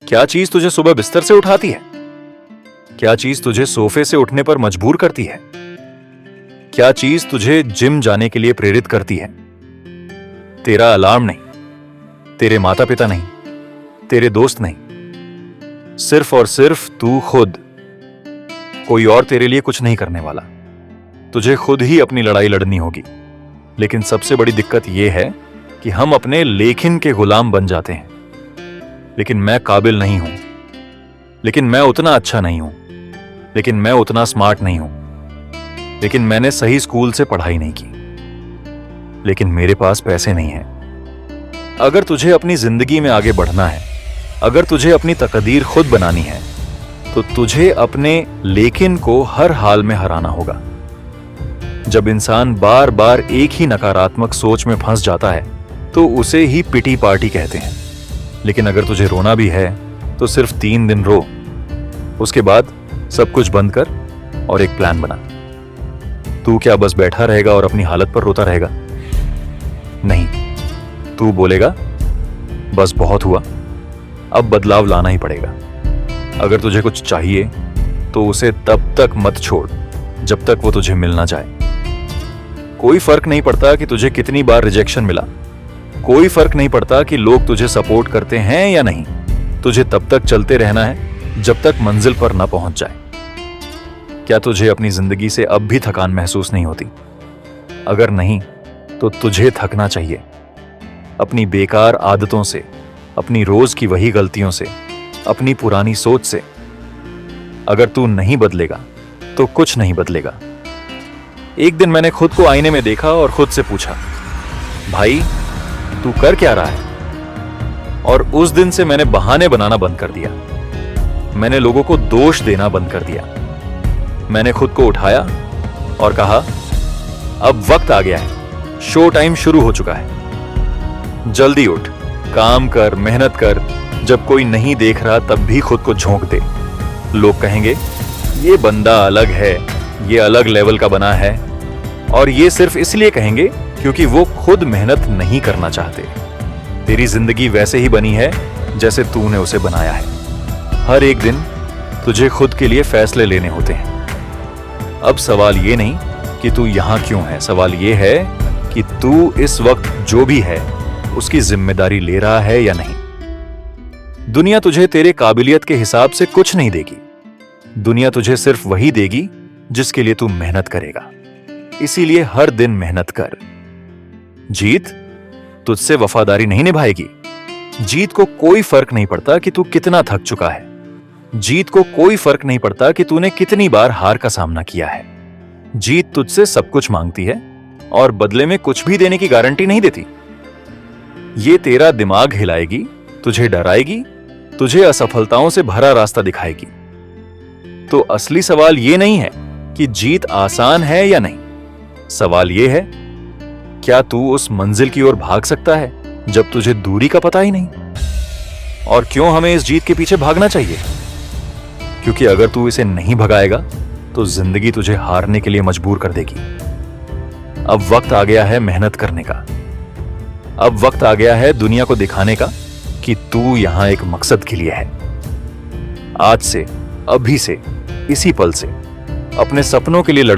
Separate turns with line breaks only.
क्या चीज तुझे सुबह बिस्तर से उठाती है? क्या चीज तुझे सोफे से उठने पर मजबूर करती है? क्या चीज तुझे जिम जाने के लिए प्रेरित करती है? तेरा अलार्म नहीं, तेरे माता पिता नहीं, तेरे दोस्त नहीं, सिर्फ और सिर्फ तू खुद। कोई और तेरे लिए कुछ नहीं करने वाला। तुझे खुद ही अपनी लड़ाई लड़नी होगी। लेकिन सबसे बड़ी दिक्कत यह है कि हम अपने लेखन के गुलाम बन जाते हैं। लेकिन मैं काबिल नहीं हूं, लेकिन मैं उतना अच्छा नहीं हूं, लेकिन मैं उतना स्मार्ट नहीं हूं, लेकिन मैंने सही स्कूल से पढ़ाई नहीं की, लेकिन मेरे पास पैसे नहीं हैं। अगर तुझे अपनी जिंदगी में आगे बढ़ना है, अगर तुझे अपनी तकदीर खुद बनानी है, तो तुझे अपने लेकिन को हर हाल में हराना होगा। जब इंसान बार बार एक ही नकारात्मक सोच में फंस जाता है तो उसे ही पिटी पार्टी कहते हैं। लेकिन अगर तुझे रोना भी है तो सिर्फ 3 दिन रो, उसके बाद सब कुछ बंद कर और एक प्लान बना। तू क्या बस बैठा रहेगा और अपनी हालत पर रोता रहेगा? नहीं, तू बोलेगा बस बहुत हुआ, अब बदलाव लाना ही पड़ेगा। अगर तुझे कुछ चाहिए तो उसे तब तक मत छोड़ जब तक वो तुझे मिल ना जाए। कोई फर्क नहीं पड़ता कि तुझे कितनी बार रिजेक्शन मिला, कोई फर्क नहीं पड़ता कि लोग तुझे सपोर्ट करते हैं या नहीं। तुझे तब तक चलते रहना है जब तक मंजिल पर ना पहुंच जाए। क्या तुझे अपनी जिंदगी से अब भी थकान महसूस नहीं होती? अगर नहीं तो तुझे थकना चाहिए। अपनी बेकार आदतों से, अपनी रोज की वही गलतियों से, अपनी पुरानी सोच से। अगर तू नहीं बदलेगा तो कुछ नहीं बदलेगा। एक दिन मैंने खुद को आईने में देखा और खुद से पूछा, भाई तू कर क्या रहा है? और उस दिन से मैंने बहाने बनाना बंद कर दिया। मैंने लोगों को दोष देना बंद कर दिया। मैंने खुद को उठाया और कहा, अब वक्त आ गया है, शो टाइम शुरू हो चुका है। जल्दी उठ, काम कर, मेहनत कर। जब कोई नहीं देख रहा तब भी खुद को झोंक दे। लोग कहेंगे ये बंदा अलग है, ये अलग लेवल का बना है, और ये सिर्फ इसलिए कहेंगे क्योंकि वो खुद मेहनत नहीं करना चाहते। तेरी जिंदगी वैसे ही बनी है जैसे तूने उसे बनाया है। हर एक दिन तुझे खुद के लिए फैसले लेने होते हैं। अब सवाल ये नहीं कि तू यहां क्यों है, सवाल ये है कि तू इस वक्त जो भी है उसकी जिम्मेदारी ले रहा है या नहीं। दुनिया तुझे तेरे काबिलियत के हिसाब से कुछ नहीं देगी। दुनिया तुझे सिर्फ वही देगी जिसके लिए तू मेहनत करेगा। इसीलिए हर दिन मेहनत कर। जीत तुझसे वफादारी नहीं निभाएगी। जीत को कोई फर्क नहीं पड़ता कि तू कितना थक चुका है। जीत को कोई फर्क नहीं पड़ता कि तूने कितनी बार हार का सामना किया है। जीत तुझसे सब कुछ मांगती है और बदले में कुछ भी देने की गारंटी नहीं देती। ये तेरा दिमाग हिलाएगी, तुझे डराएगी, तुझे असफलताओं से भरा रास्ता दिखाएगी। तो असली सवाल ये नहीं है कि जीत आसान है या नहीं। सवाल ये है, क्या तू उस मंजिल की ओर भाग सकता है जब तुझे दूरी का पता ही नहीं? और क्यों हमें इस जीत के पीछे भागना चाहिए? क्योंकि अगर तू इसे नहीं भगाएगा तो जिंदगी तुझे हारने के लिए मजबूर कर देगी। अब वक्त आ गया है मेहनत करने का। अब वक्त आ गया है दुनिया को दिखाने का कि तू यहां एक मकसद के लिए है। आज से, अभी से, इसी पल से अपने सपनों के लिए लड़